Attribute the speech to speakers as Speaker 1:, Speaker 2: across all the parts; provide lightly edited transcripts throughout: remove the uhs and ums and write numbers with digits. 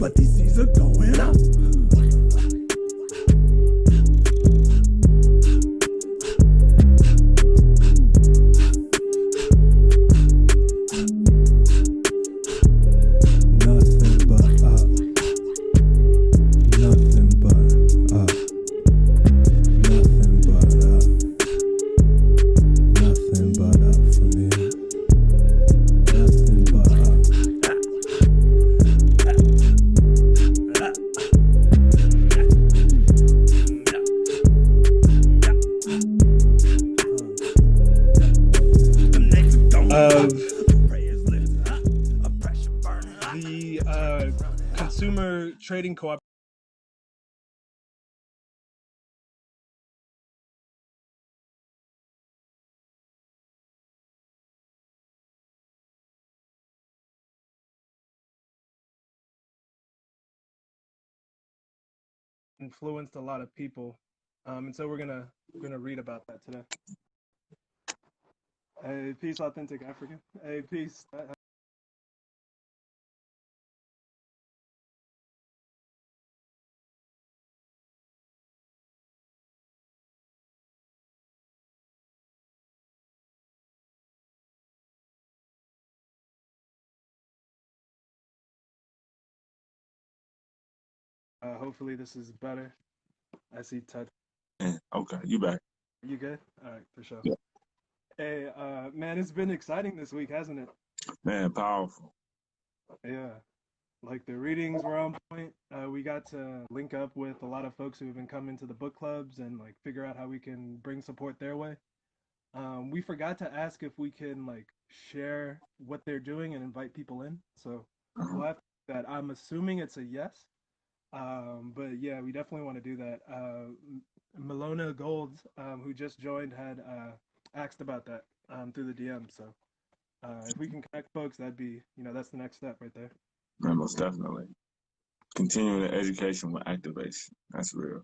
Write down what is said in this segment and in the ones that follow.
Speaker 1: but these seas are going up. Nothing but up. Nothing but up. Nothing but up. Nothing but up for me. Nothing but up. Of the consumer trading cooperative influenced a lot of people, and so we're gonna read about that today. Hey, peace, authentic African. Hey, peace. Hopefully this is better. I see touch.
Speaker 2: Okay, you back.
Speaker 1: You good? All right, for sure.
Speaker 2: Yeah.
Speaker 1: Hey, man, it's been exciting this week, hasn't it?
Speaker 2: Man, powerful.
Speaker 1: Yeah. Like the readings were on point. We got to link up with a lot of folks who have been coming to the book clubs and like figure out how we can bring support their way. We forgot to ask if we can like share what they're doing and invite people in. So
Speaker 2: Uh-huh.
Speaker 1: we'll have to do that. I'm assuming it's a yes. But yeah, we definitely want to do that. Malona Gold, who just joined, had asked about that through the DM. So if we can connect folks, that'd be, that's the next step right there.
Speaker 2: Man, most definitely. Continuing the education with activation. That's real.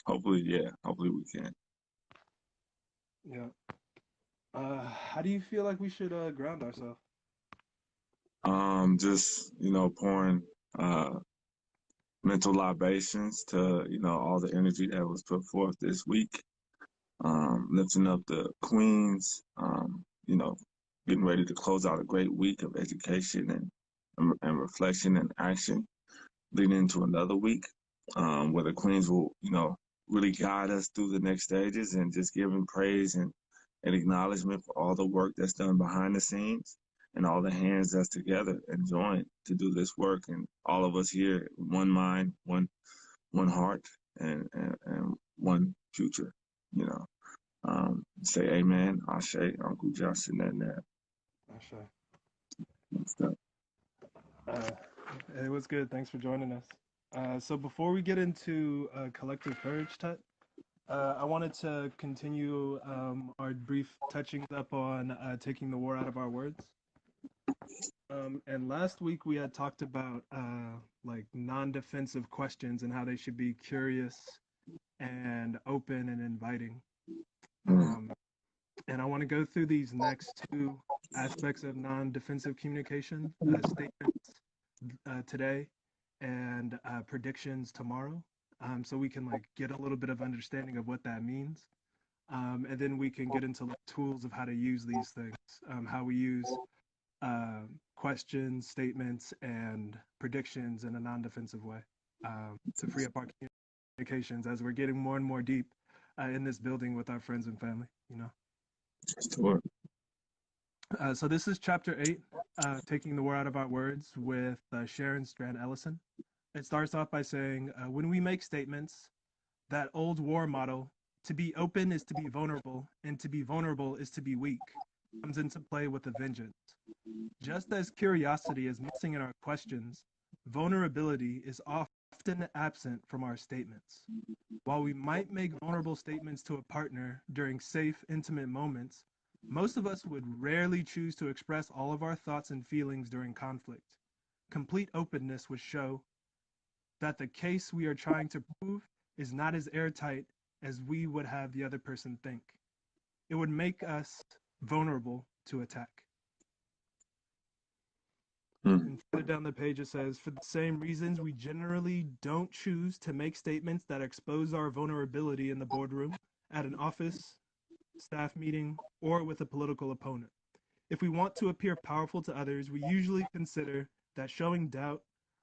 Speaker 2: Hopefully, yeah. Hopefully we can.
Speaker 1: Yeah. How do you feel like we should ground ourselves?
Speaker 2: Just, pouring mental libations to, all the energy that was put forth this week. Lifting up the queens, getting ready to close out a great week of education and reflection and action, leading into another week, where the queens will, really guide us through the next stages and just giving praise and acknowledgement for all the work that's done behind the scenes and all the hands that's together and joined to do this work, and all of us here, one mind, one heart, and one future, you know. Say amen, Ashe, Uncle Justin, and that.
Speaker 1: Sure.
Speaker 2: Stuff.
Speaker 1: It was good. Thanks for joining us. So before we get into collective courage, Tut, I wanted to continue our brief touchings up on taking the war out of our words. And last week we had talked about like non-defensive questions and how they should be curious and open and inviting. And I want to go through these next two aspects of non-defensive communication, statements today and predictions tomorrow. So we can like get a little bit of understanding of what that means. And then we can get into like, tools of how to use these things, how we use questions, statements, and predictions in a non-defensive way to free up our communications as we're getting more and more deep in this building with our friends and family,
Speaker 2: Sure.
Speaker 1: So this is chapter 8, taking the war out of our words with Sharon Strand Ellison. It starts off by saying, when we make statements, that old war motto, to be open is to be vulnerable, and to be vulnerable is to be weak, comes into play with a vengeance. Just as curiosity is missing in our questions, vulnerability is often absent from our statements. While we might make vulnerable statements to a partner during safe, intimate moments, most of us would rarely choose to express all of our thoughts and feelings during conflict. Complete openness would show that the case we are trying to prove is not as airtight as we would have the other person think. It would make us vulnerable to attack.
Speaker 2: Mm.
Speaker 1: And further down the page, it says, for the same reasons, we generally don't choose to make statements that expose our vulnerability in the boardroom, at an office, staff meeting, or with a political opponent. If we want to appear powerful to others, we usually consider that showing doubt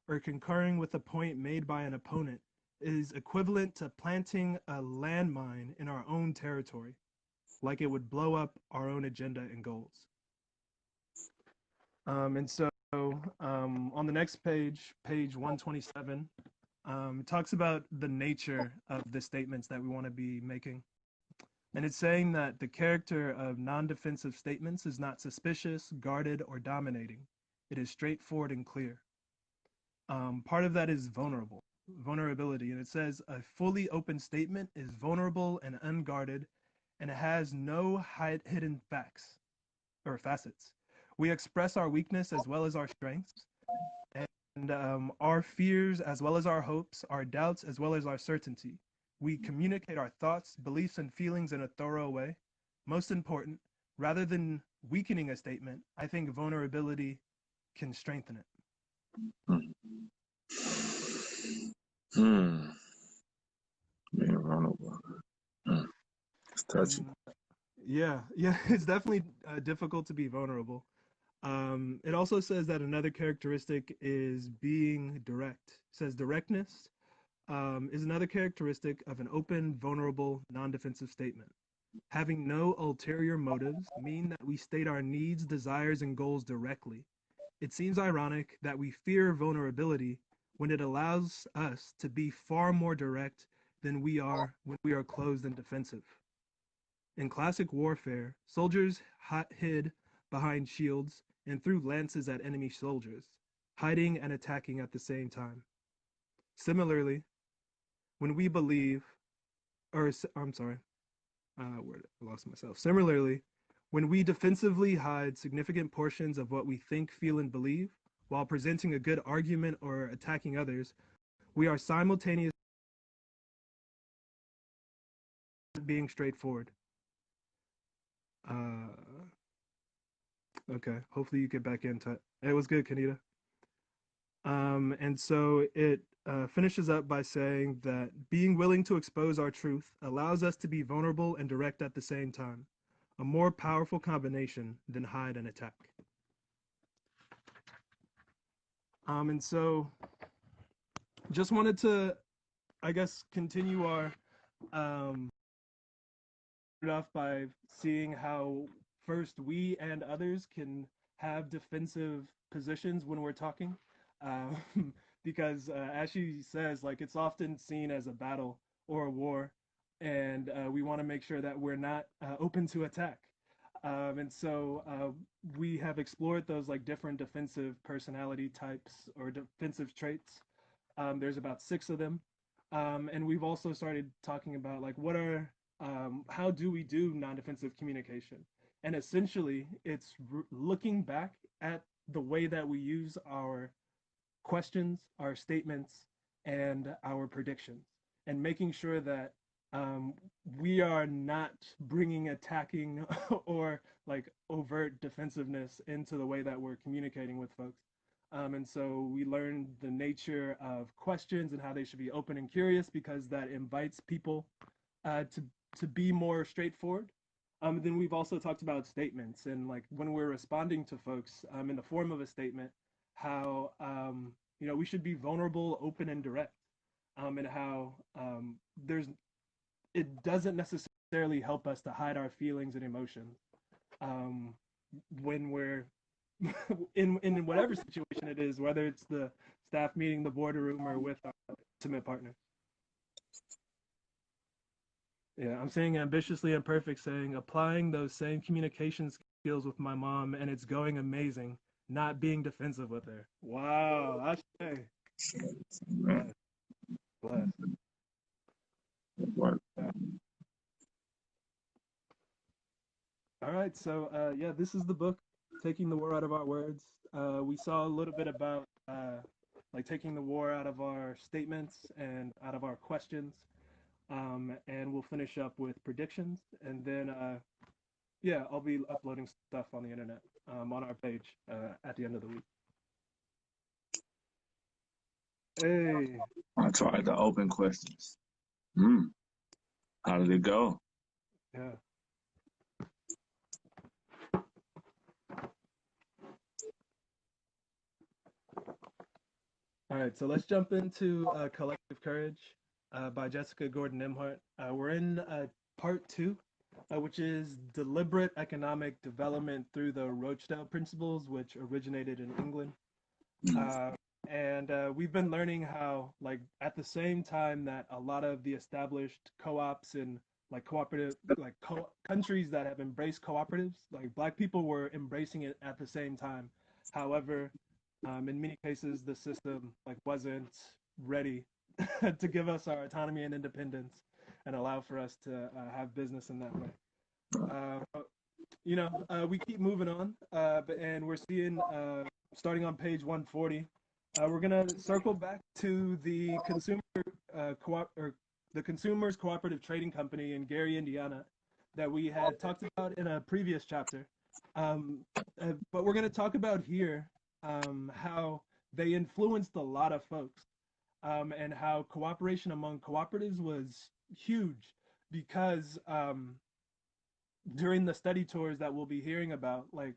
Speaker 1: or concurring with a point made by an opponent is equivalent to planting a landmine in our own territory, like it would blow up our own agenda and goals. On the next page, page 127, it talks about the nature of the statements that we want to be making. And it's saying that the character of non-defensive statements is not suspicious, guarded, or dominating. It is straightforward and clear. Part of that is vulnerability. And it says a fully open statement is vulnerable and unguarded, and it has no hidden facts or facets. We express our weakness as well as our strengths, and our fears as well as our hopes, our doubts as well as our certainty. We communicate our thoughts, beliefs, and feelings in a thorough way. Most important, rather than weakening a statement, I think vulnerability can strengthen it.
Speaker 2: Being vulnerable. It's touching.
Speaker 1: Yeah, it's definitely difficult to be vulnerable. It also says that another characteristic is being direct. It says directness is another characteristic of an open, vulnerable, non-defensive statement. Having no ulterior motives mean that we state our needs, desires, and goals directly. It seems ironic that we fear vulnerability when it allows us to be far more direct than we are when we are closed and defensive. In classic warfare, soldiers hid behind shields and threw lances at enemy soldiers, hiding and attacking at the same time. Similarly, when we believe, or I'm sorry, word, I lost myself. Similarly, when we defensively hide significant portions of what we think, feel, and believe while presenting a good argument or attacking others, we are simultaneously being straightforward. Okay, hopefully you get back into it. It was good, Kanita. And so it finishes up by saying that being willing to expose our truth allows us to be vulnerable and direct at the same time, a more powerful combination than hide and attack. And so just wanted to, I guess, continue our off by seeing how first we and others can have defensive positions when we're talking. Because as she says, like it's often seen as a battle or a war, and we want to make sure that we're not open to attack. And so we have explored those like different defensive personality types or defensive traits. There's about 6 of them. And we've also started talking about like how do we do non-defensive communication? And essentially it's looking back at the way that we use our questions, our statements, and our predictions, and making sure that we are not bringing attacking or like overt defensiveness into the way that we're communicating with folks. And so we learned the nature of questions and how they should be open and curious, because that invites people to be more straightforward. Then we've also talked about statements, and like when we're responding to folks in the form of a statement, how we should be vulnerable, open, and direct, and how it doesn't necessarily help us to hide our feelings and emotions when we're in whatever situation it is, whether it's the staff meeting, the boardroom, or with our intimate partner. Yeah, I'm saying ambitiously imperfect, saying applying those same communication skills with my mom, and it's going amazing. Not being defensive with her. Wow, I say. Bless. Bless. Yeah. All right, so yeah, this is the book, Taking the War Out of Our Words. We saw a little bit about like taking the war out of our statements and out of our questions. And we'll finish up with predictions, and then yeah, I'll be uploading stuff on the internet on our page at the end of the week. Hey,
Speaker 2: I tried the open questions. Hmm. How did it go?
Speaker 1: yeah. All right, so let's jump into Collective Courage by Jessica Gordon Nimhart. We're in part two, which is deliberate economic development through the Rochdale Principles, which originated in England.
Speaker 2: Mm,
Speaker 1: Uh, and we've been learning how, like, at the same time that a lot of the established co-ops and like cooperative, like countries that have embraced cooperatives, like Black people were embracing it at the same time. However, in many cases, the system like wasn't ready to give us our autonomy and independence and allow for us to have business in that way. Uh, we keep moving on, and we're seeing starting on page 140. We're gonna circle back to the or the Consumers Cooperative Trading Company in Gary, Indiana, that we had talked about in a previous chapter. Um, but we're gonna talk about here how they influenced a lot of folks, and how cooperation among cooperatives was huge because during the study tours that we'll be hearing about, like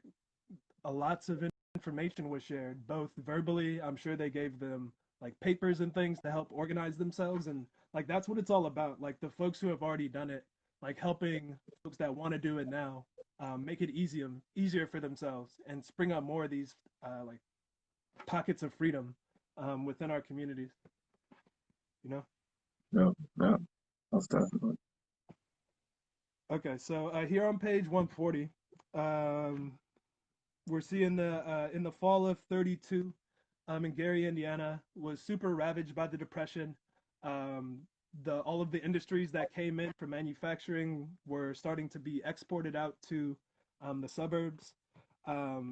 Speaker 1: lots of information was shared, both verbally. I'm sure they gave them like papers and things to help organize themselves, and like that's what it's all about. Like the folks who have already done it, like helping folks that want to do it now, make it easier for themselves, and spring up more of these like pockets of freedom within our communities. You know.
Speaker 2: yeah, yeah, most definitely.
Speaker 1: Okay, so here on page 140, um, we're seeing the in the fall of 32, in Gary, Indiana, was super ravaged by the depression. Um, the all of the industries that came in for manufacturing were starting to be exported out to the suburbs.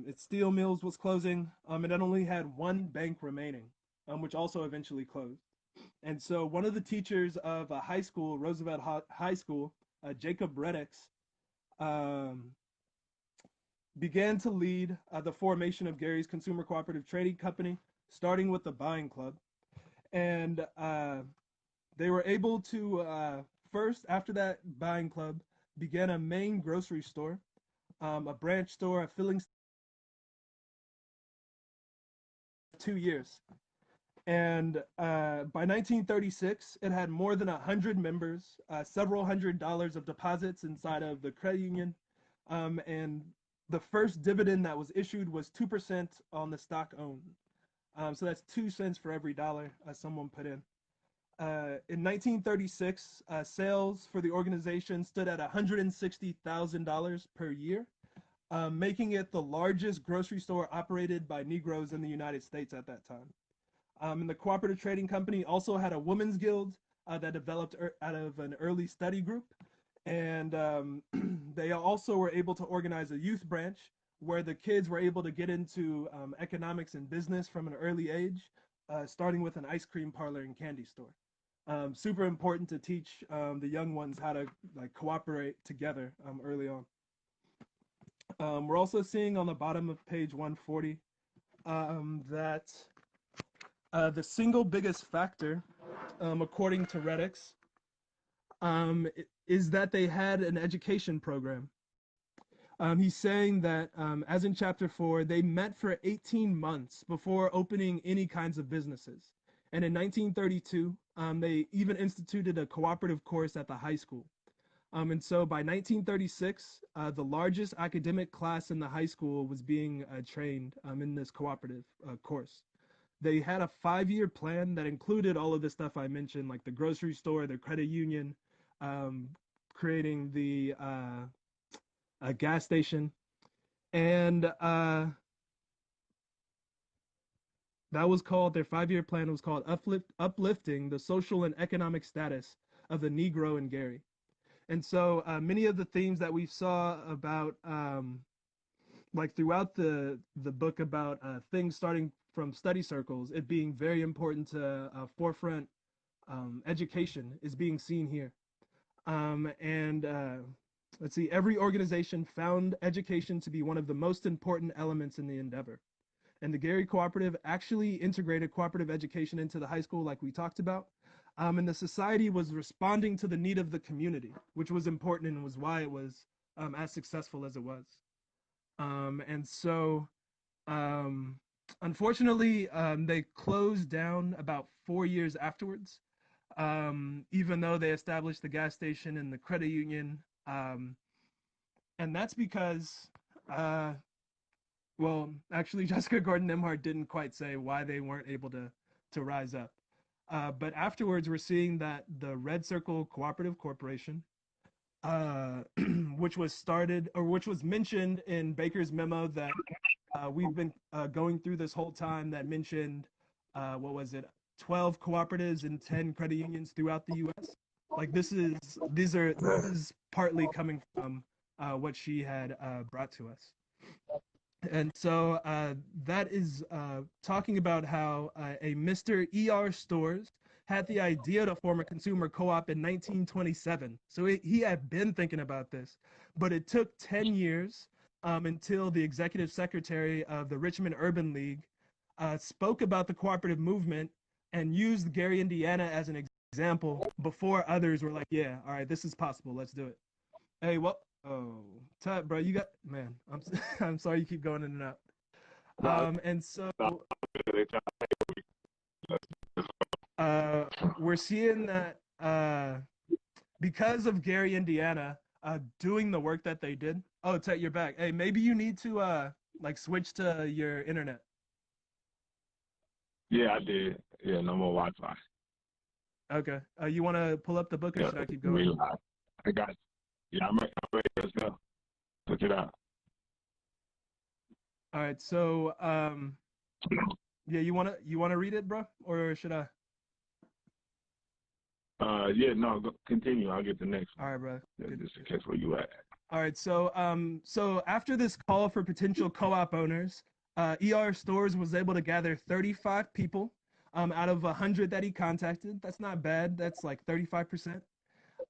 Speaker 1: Its steel mills was closing, and it only had one bank remaining, which also eventually closed. And so one of the teachers of a high school, Roosevelt High School, Jacob Reddix, um, began to lead the formation of Gary's Consumer Cooperative Trading Company, starting with the Buying Club. And they were able to, first, after that Buying Club, began a main grocery store, a branch store, a filling 2 years. And by 1936, it had more than 100 members, several $100s of deposits inside of the credit union, and the first dividend that was issued was 2% on the stock owned. So that's 2 cents for every dollar someone put in. In 1936, sales for the organization stood at $160,000 per year, making it the largest grocery store operated by Negroes in the United States at that time. And the Cooperative Trading Company also had a women's guild that developed out of an early study group. And they also were able to organize a youth branch where the kids were able to get into economics and business from an early age, starting with an ice cream parlor and candy store. Super important to teach the young ones how to like cooperate together early on. We're also seeing on the bottom of page 140 that the single biggest factor, according to Reddix, is that they had an education program. He's saying that, as in chapter 4, they met for 18 months before opening any kinds of businesses. And in 1932, they even instituted a cooperative course at the high school. And so by 1936, the largest academic class in the high school was being trained in this cooperative course. They had a 5-year plan that included all of the stuff I mentioned, like the grocery store, the credit union, um, creating the gas station, and that was called their 5-year plan was called uplifting the social and economic status of the Negro in Gary. And so many of the themes that we saw about like throughout the book about things starting from study circles, it being very important to forefront education is being seen here. And let's see, every organization found education to be one of the most important elements in the endeavor. And the Gary Cooperative actually integrated cooperative education into the high school, like we talked about. And the society was responding to the need of the community, which was important and was why it was as successful as it was. And so, um, unfortunately, they closed down about 4 years afterwards, even though they established the gas station and the credit union. And that's because, well, actually, Jessica Gordon Nimhart didn't quite say why they weren't able to rise up. But afterwards, we're seeing that the Red Circle Cooperative Corporation, which was started or which was mentioned in Baker's memo that we've been going through this whole time, that mentioned, what was it, 12 cooperatives and 10 credit unions throughout the U.S. Like this is partly coming from what she had brought to us. And so that is talking about how a Mr. E.R. Stores had the idea to form a consumer co-op in 1927. So he had been thinking about this, but it took 10 years until the executive secretary of the Richmond Urban League spoke about the cooperative movement and used Gary, Indiana as an example before others were like, yeah, all right, this is possible. Let's do it. Hey, well, oh, Tut, bro, you got, man, I'm sorry you keep going in and out. And so we're seeing that because of Gary, Indiana, doing the work that they did. Oh, Tut, you're back. Hey, maybe you need to like switch to your internet.
Speaker 3: Yeah, I did. Yeah, no more Wi-Fi.
Speaker 1: Okay. You want to pull up the book or should I keep going?
Speaker 3: I got you. Yeah, I'm ready. Let's go. Look it out.
Speaker 1: All right. So, yeah, you wanna read it, bro, or should I?
Speaker 3: Yeah, no, continue. I'll get the next one.
Speaker 1: All right, bro.
Speaker 3: Yeah, just in case where you at.
Speaker 1: All right. So, so after this call for potential co-op owners, ER Stores was able to gather 35 people, out of 100 that he contacted. That's not bad. That's like 35%.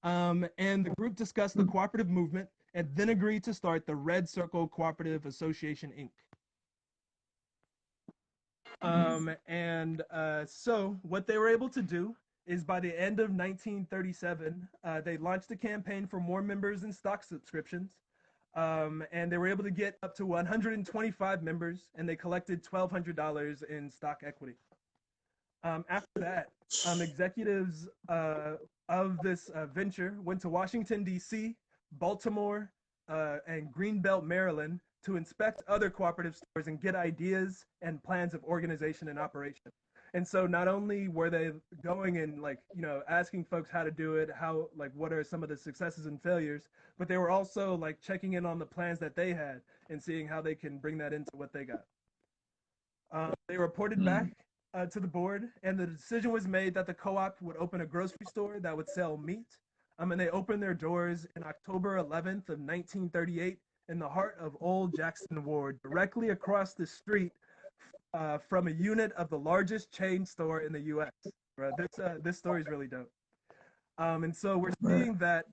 Speaker 1: And the group discussed the cooperative movement and then agreed to start the Red Circle Cooperative Association, Inc. So what they were able to do is by the end of 1937, they launched a campaign for more members and stock subscriptions. And they were able to get up to 125 members, and they collected $1,200 in stock equity. After that, executives of this venture went to Washington, D.C., Baltimore, and Greenbelt, Maryland, to inspect other cooperative stores and get ideas and plans of organization and operation. And so not only were they going and like, asking folks how to do it, how, like, what are some of the successes and failures, but they were also like checking in on the plans that they had and seeing how they can bring that into what they got. They reported back to the board, and the decision was made that the co-op would open a grocery store that would sell meat. And they opened their doors in October 11th of 1938 in the heart of Old Jackson Ward, directly across the street from a unit of the largest chain store in the U.S. Right? This story is really dope. And so we're seeing that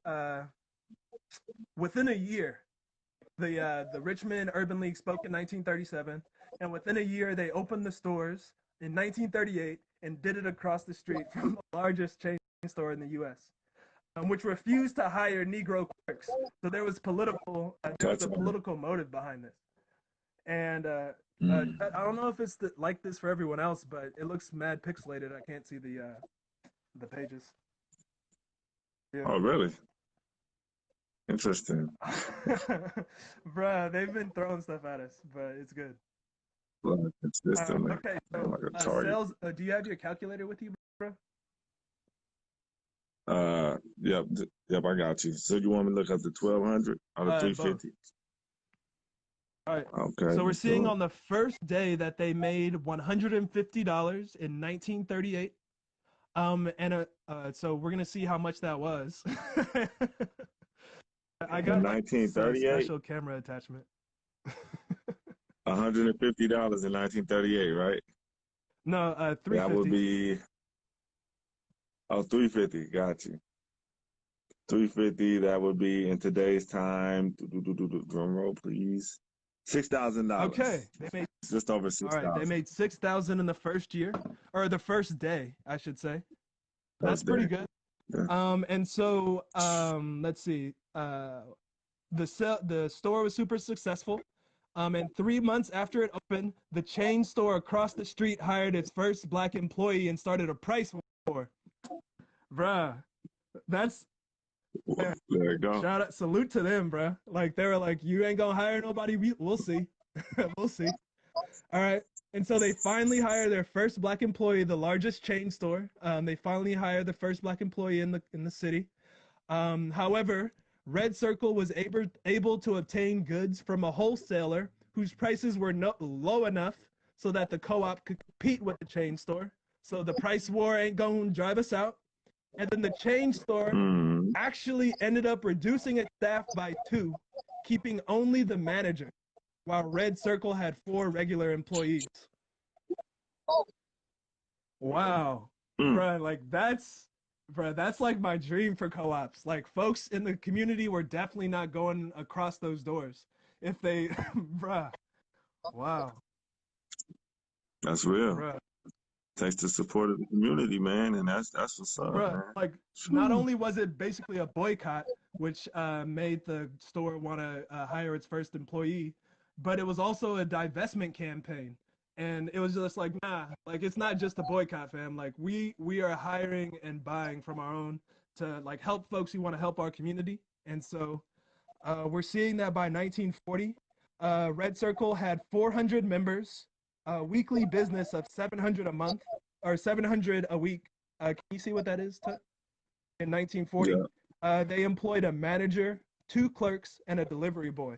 Speaker 1: within a year, the Richmond Urban League spoke in 1937, and within a year they opened the stores in 1938 and did it across the street from the largest chain store in the U.S., which refused to hire Negro clerks. So there was a political motive behind this. And I don't know if it's like this for everyone else, but it looks mad pixelated. I can't see the pages.
Speaker 2: Yeah. Oh, really? Interesting.
Speaker 1: Bruh, they've been throwing stuff at us, but it's good.
Speaker 2: Well, consistently.
Speaker 1: Okay, so
Speaker 2: like a target.
Speaker 1: sales, do you have your calculator with you, bro?
Speaker 2: Yep, I got you. So you want me to look up the 1,200 or the 350?
Speaker 1: All right.
Speaker 2: Okay.
Speaker 1: So we're seeing on the first day that they made $150 in 1938. So we're gonna see how much that was. I got
Speaker 2: 1938
Speaker 1: special camera attachment.
Speaker 2: $150 in 1938, right?
Speaker 1: No, 350.
Speaker 2: That would be 350. Got you. 350. That would be in today's time. Drum roll, please. $6,000.
Speaker 1: Okay, they made
Speaker 2: Just over
Speaker 1: all right. They
Speaker 2: 6,000.
Speaker 1: made 6,000 in the first year, or the first day, I should say. That's
Speaker 2: First
Speaker 1: pretty
Speaker 2: day.
Speaker 1: good.
Speaker 2: Yeah.
Speaker 1: And so let's see. The store was super successful. And 3 months after it opened, the chain store across the street hired its first black employee and started a price war. Bruh, that's
Speaker 2: There you go.
Speaker 1: shout out, salute to them, bruh. Like they were like, you ain't gonna hire nobody. We'll see, we'll see. All right. And so they finally hire their first black employee, the largest chain store. They finally hired the first black employee in the city. However, Red Circle was able to obtain goods from a wholesaler whose prices were low enough so that the co-op could compete with the chain store. So the price war ain't going to drive us out. And then the chain store
Speaker 2: Mm.
Speaker 1: actually ended up reducing its staff by 2, keeping only the manager, while Red Circle had 4 regular employees. Wow.
Speaker 2: Mm.
Speaker 1: Bruh, that's like my dream for co-ops. Like folks in the community were definitely not going across those doors if they, bruh. Wow,
Speaker 2: That's real.
Speaker 1: bruh,
Speaker 2: Takes the support of the community, man, and that's what's up,
Speaker 1: bruh.
Speaker 2: man.
Speaker 1: Like not only was it basically a boycott, which made the store want to hire its first employee, but it was also a divestment campaign. And it was just like, nah, like it's not just a boycott, fam. Like we are hiring and buying from our own to like help folks who want to help our community. And so we're seeing that by 1940, Red Circle had 400 members, a weekly business of 700 a month or 700 a week. Can you see what that is? In 1940,
Speaker 2: Yeah.
Speaker 1: they employed a manager, 2 clerks, and a delivery boy.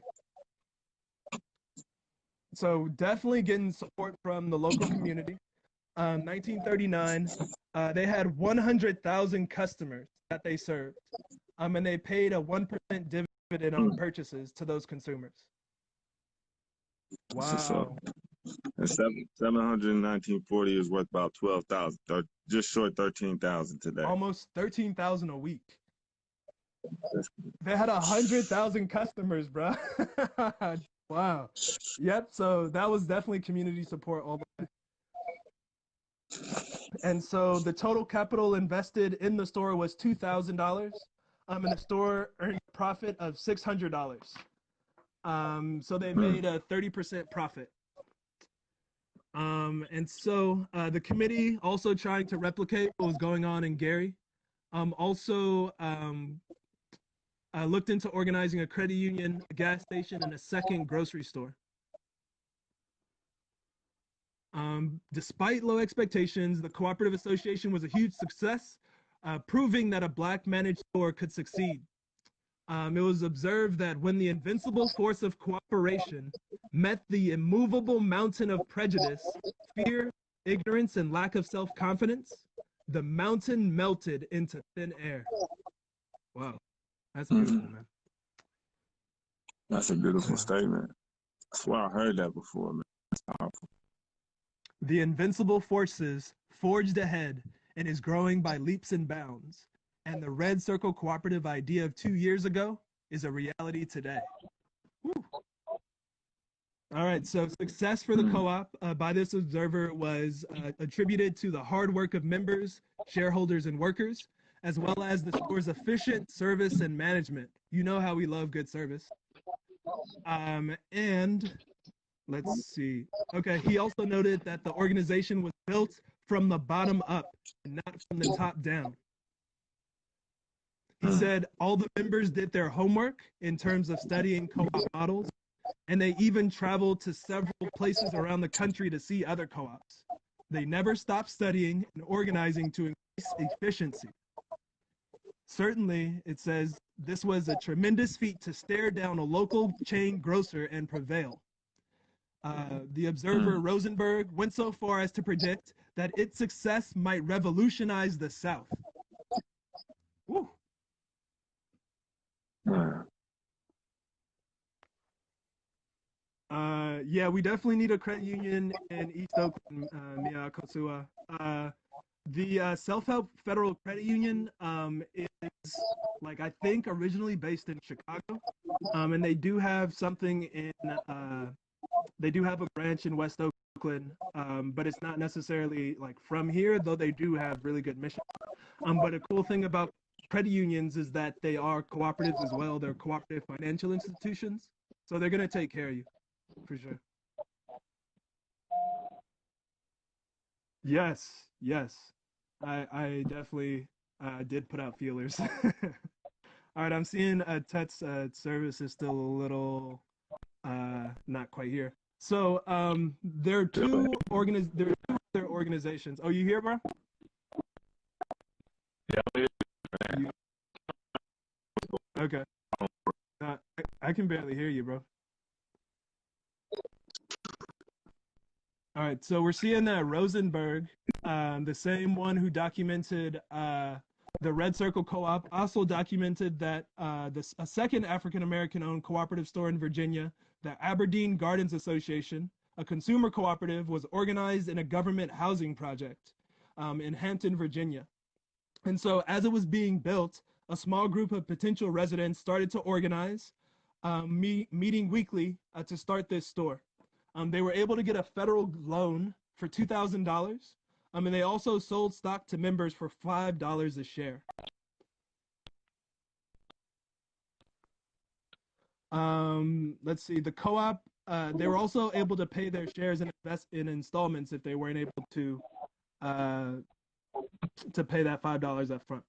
Speaker 1: So definitely getting support from the local community. 1939, they had 100,000 customers that they served, and they paid a 1% dividend on purchases to those consumers.
Speaker 2: That's what's up.
Speaker 1: Wow.
Speaker 2: And 700 in 1940 is worth about 12,000, just short 13,000 today.
Speaker 1: Almost 13,000 a week. They had 100,000 customers, bro. Wow. Yep. So that was definitely community support all the way. And so the total capital invested in the store was $2,000. And the store earned a profit of $600. So they made a 30% profit. And so the committee also trying to replicate what was going on in Gary. Also looked into organizing a credit union, a gas station, and a second grocery store. Despite low expectations, the Cooperative Association was a huge success, proving that a black managed store could succeed. It was observed that when the invincible force of cooperation met the immovable mountain of prejudice, fear, ignorance, and lack of self-confidence, the mountain melted into thin air. Wow, that's beautiful, man.
Speaker 2: That's a beautiful statement. I swear I heard that before, man. That's powerful.
Speaker 1: The invincible forces forged ahead and is growing by leaps and bounds. And the Red Circle cooperative idea of 2 years ago is a reality today. Woo. All right, so success for the co-op by this observer was attributed to the hard work of members, shareholders, and workers, as well as the store's efficient service and management. You know how we love good service. And let's see. Okay, he also noted that the organization was built from the bottom up and not from the top down. He said all the members did their homework in terms of studying co-op models, and they even traveled to several places around the country to see other co-ops. They never stopped studying and organizing to increase efficiency. Certainly, it says, this was a tremendous feat to stare down a local chain grocer and prevail. The observer Rosenberg went so far as to predict that its success might revolutionize the South. Woo. Yeah, we definitely need a credit union in East Oakland, Mia Kosua. The Self-Help Federal Credit Union is, like, I think originally based in Chicago, and they do have something in they do have a branch in West Oakland, but it's not necessarily like from here, though they do have really good missions. But a cool thing about credit unions is that they are cooperatives as well. They're cooperative financial institutions, so they're gonna take care of you for sure. Yes, yes, I definitely did put out feelers. All right, I'm seeing Tet's service is still a little not quite here. So there are two other organizations. Oh, you here, bro?
Speaker 3: Yeah,
Speaker 1: You- okay. I can barely hear you, bro. All right, so we're seeing that Rosenberg, the same one who documented the Red Circle Co-op, also documented that a second African American owned cooperative store in Virginia, the Aberdeen Gardens Association, a consumer cooperative, was organized in a government housing project in Hampton, Virginia. And so as it was being built, a small group of potential residents started to organize, meeting weekly to start this store. They were able to get a federal loan for $2,000, and they also sold stock to members for $5 a share. Let's see, the co-op, they were also able to pay their shares and invest in installments if they weren't able uh, to pay that $5 up front.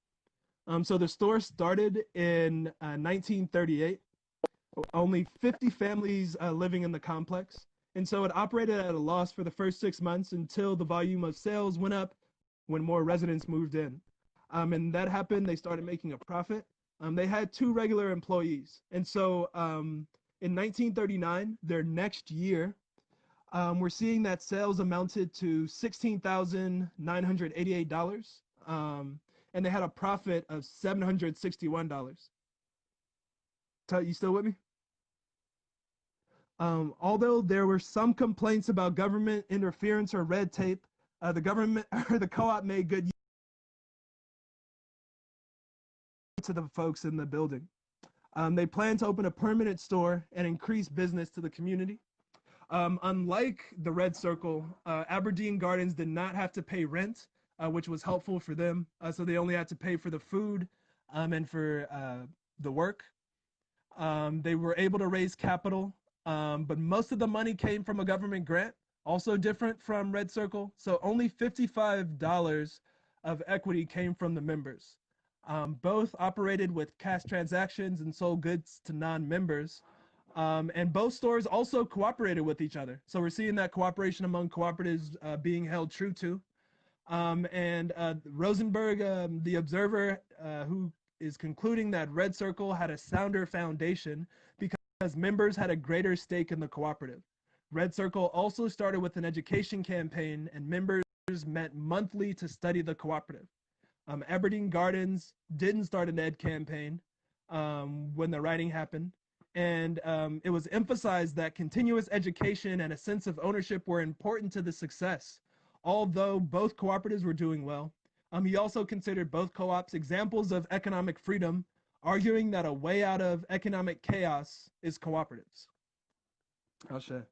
Speaker 1: So the store started in 1938. Only 50 families living in the complex. And so it operated at a loss for the first 6 months until the volume of sales went up when more residents moved in. And that happened, they started making a profit. They had 2 regular employees. And so in 1939, their next year, we're seeing that sales amounted to $16,988. And they had a profit of $761. You still with me? Although there were some complaints about government interference or red tape, the government or the co-op made good use to the folks in the building. They plan to open a permanent store and increase business to the community. Unlike the Red Circle, Aberdeen Gardens did not have to pay rent, which was helpful for them. So they only had to pay for the food and for the work. They were able to raise capital, but most of the money came from a government grant, also different from Red Circle. So only $55 of equity came from the members. Both operated with cash transactions and sold goods to non-members. And both stores also cooperated with each other. So we're seeing that cooperation among cooperatives being held true to. And Rosenberg, the observer, who is concluding that Red Circle had a sounder foundation because members had a greater stake in the cooperative. Red Circle also started with an education campaign, and members met monthly to study the cooperative. Aberdeen Gardens didn't start an ed campaign when the writing happened. And it was emphasized that continuous education and a sense of ownership were important to the success, although both cooperatives were doing well. He also considered both co-ops examples of economic freedom, arguing that a way out of economic chaos is cooperatives. I'll share.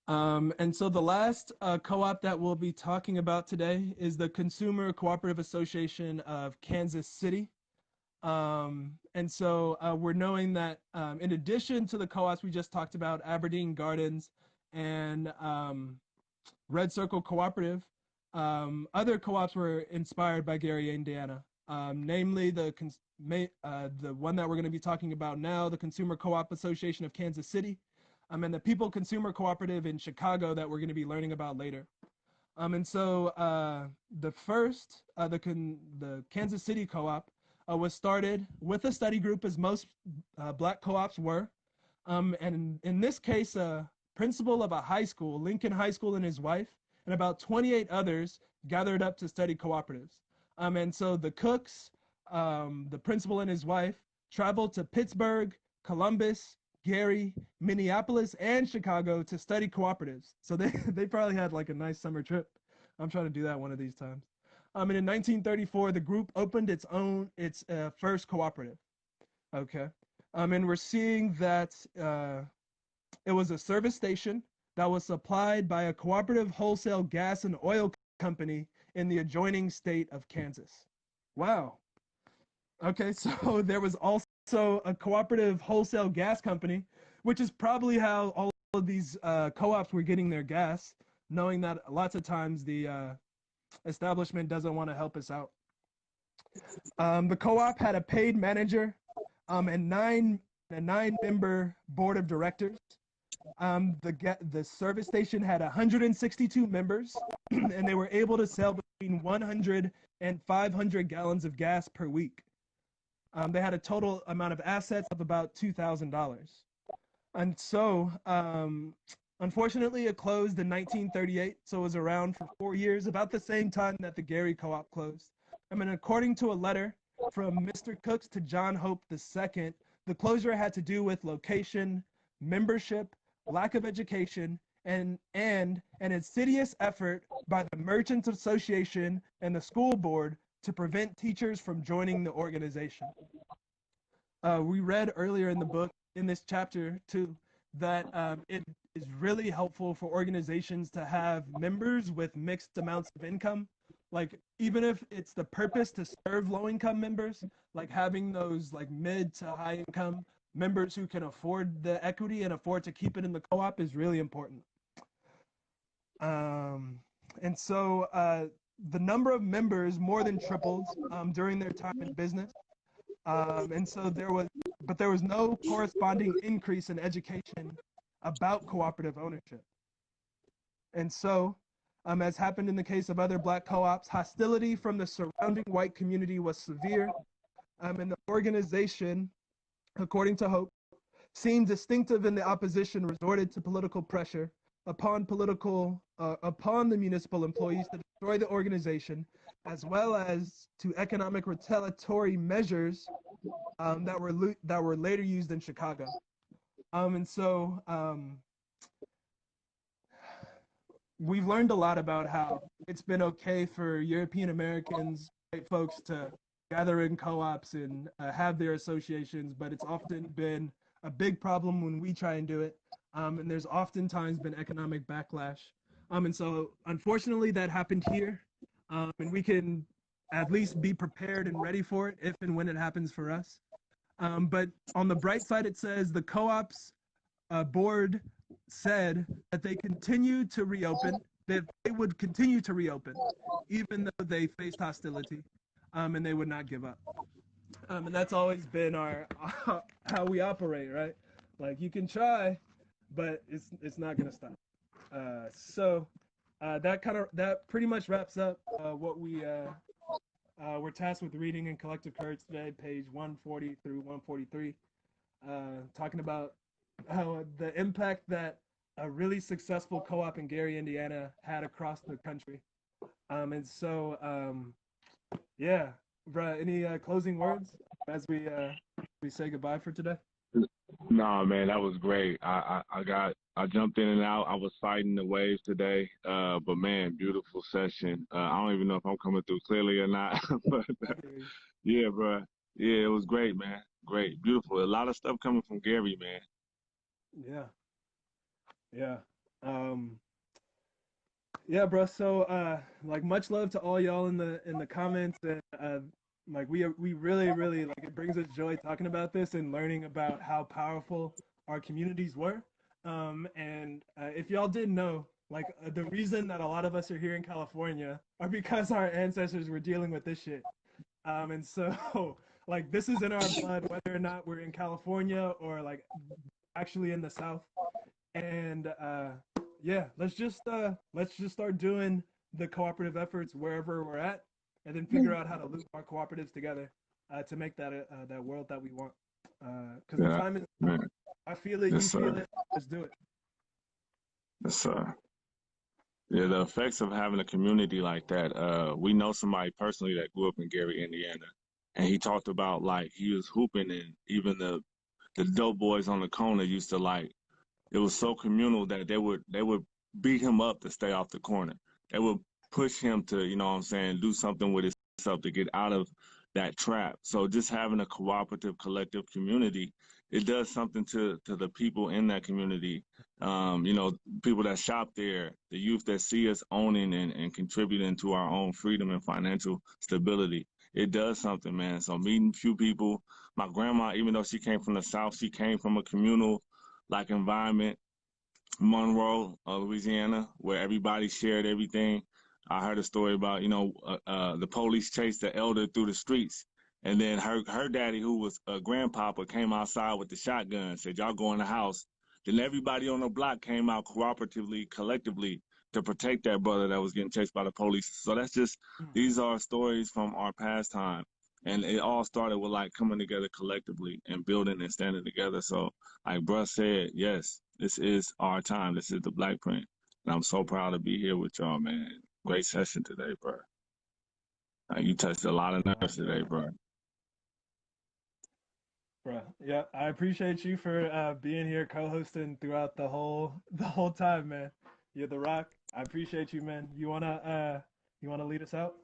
Speaker 1: And so the last co-op that we'll be talking about today is the Consumer Cooperative Association of Kansas City. And so we're knowing that in addition to the co-ops we just talked about, Aberdeen Gardens and Red Circle Cooperative, other co-ops were inspired by Gary, Indiana, namely the one that we're going to be talking about now, the Consumer Co-op Association of Kansas City, and the People Consumer Cooperative in Chicago that we're going to be learning about later. And so the first, the Kansas City Co-op was started with a study group, as most Black co-ops were. And in this case, a principal of a high school, Lincoln High School, and his wife, and about 28 others gathered up to study cooperatives. And so the Cooks, the principal and his wife, traveled to Pittsburgh, Columbus, Gary, Minneapolis, and Chicago to study cooperatives. So they probably had like a nice summer trip I'm trying to do that one of these times. And in 1934, the group opened its first cooperative. Okay. And we're seeing that it was a service station that was supplied by a cooperative wholesale gas and oil company in the adjoining state of Kansas. Wow. Okay, so there was also a cooperative wholesale gas company, which is probably how all of these co-ops were getting their gas, knowing that lots of times the establishment doesn't want to help us out. The co-op had a paid manager and nine-member board of directors. The service station had 162 members, and they were able to sell between 100 and 500 gallons of gas per week. They had a total amount of assets of about $2,000. And so, unfortunately, it closed in 1938, so it was around for 4 years, about the same time that the Gary Co-op closed. I mean, according to a letter from Mr. Cooks to John Hope II, the closure had to do with location, membership, lack of education, and an insidious effort by the Merchants Association and the school board to prevent teachers from joining the organization. We read earlier in the book, in this chapter too, that it is really helpful for organizations to have members with mixed amounts of income. Like, even if it's the purpose to serve low-income members, like having those like mid to high income members who can afford the equity and afford to keep it in the co-op is really important. And so the number of members more than tripled during their time in business. And so there was no corresponding increase in education about cooperative ownership. And so, as happened in the case of other Black co-ops, hostility from the surrounding white community was severe. And the organization, according to Hope, seemed distinctive in the opposition resorted to political pressure upon the municipal employees to destroy the organization, as well as to economic retaliatory measures that were later used in Chicago. And so we've learned a lot about how it's been okay for European Americans, white folks, to gather in co-ops and have their associations, but it's often been a big problem when we try and do it. And there's oftentimes been economic backlash. And so unfortunately that happened here. And we can at least be prepared and ready for it if and when it happens for us. But on the bright side, it says the co-ops board said that they continue to reopen, that they would continue to reopen, even though they faced hostility, and they would not give up. And that's always been our how we operate, right? Like, you can try, but it's not gonna stop. So that pretty much wraps up what we're tasked with reading in Collective Courage today, page 140 through 143, talking about how the impact that a really successful co-op in Gary, Indiana had across the country. And so, yeah, bruh, any closing words as we say goodbye for today?
Speaker 3: No, man, that was great. I jumped in and out. I was fighting the waves today. But man, beautiful session. I don't even know if I'm coming through clearly or not. But yeah, bro. Yeah, it was great, man. Great, beautiful. A lot of stuff coming from Gary, man.
Speaker 1: Yeah. Yeah. Yeah, bro. So like, much love to all y'all in the comments, and like we really like, it brings us joy talking about this and learning about how powerful our communities were. And if y'all didn't know, like, the reason that a lot of us are here in California are because our ancestors were dealing with this shit. And so like, this is in our blood, whether or not we're in California or like actually in the South. And yeah, let's just start doing the cooperative efforts wherever we're at, and then figure out how to loop our cooperatives together to make that that world that we want. Because the time is,
Speaker 2: man.
Speaker 1: I feel it,
Speaker 2: Yes,
Speaker 1: you feel
Speaker 2: sir.
Speaker 1: it. Let's do it.
Speaker 2: Yes, sir. Yeah, the effects of having a community like that. We know somebody personally that grew up in Gary, Indiana, and he talked about, like, he was hooping, and even the dope boys on the corner used to, like, it was so communal that they would beat him up to stay off the corner. They would
Speaker 3: push him to, you know what I'm saying, do something with himself to get out of that trap. So just having a cooperative, collective community, it does something to the people in that community. You know, people that shop there, the youth that see us owning and contributing to our own freedom and financial stability. It does something, man. So meeting a few people, my grandma, even though she came from the South, she came from a communal like environment, Monroe, Louisiana, where everybody shared everything. I heard a story about, you know, the police chased the elder through the streets. And then her daddy, who was a grandpapa, came outside with the shotgun, said, y'all go in the house. Then everybody on the block came out cooperatively, collectively to protect that brother that was getting chased by the police. So that's just, these are stories from our past time. And it all started with like coming together collectively and building and standing together. So like bruh said, yes, this is our time. This is the Black Print. And I'm so proud to be here with y'all, man. Great session today, bro. You touched a lot of nerves today, bro.
Speaker 1: Bro, yeah, I appreciate you for being here, co-hosting throughout the whole time, man. You're the rock. I appreciate you, man. You wanna lead us out?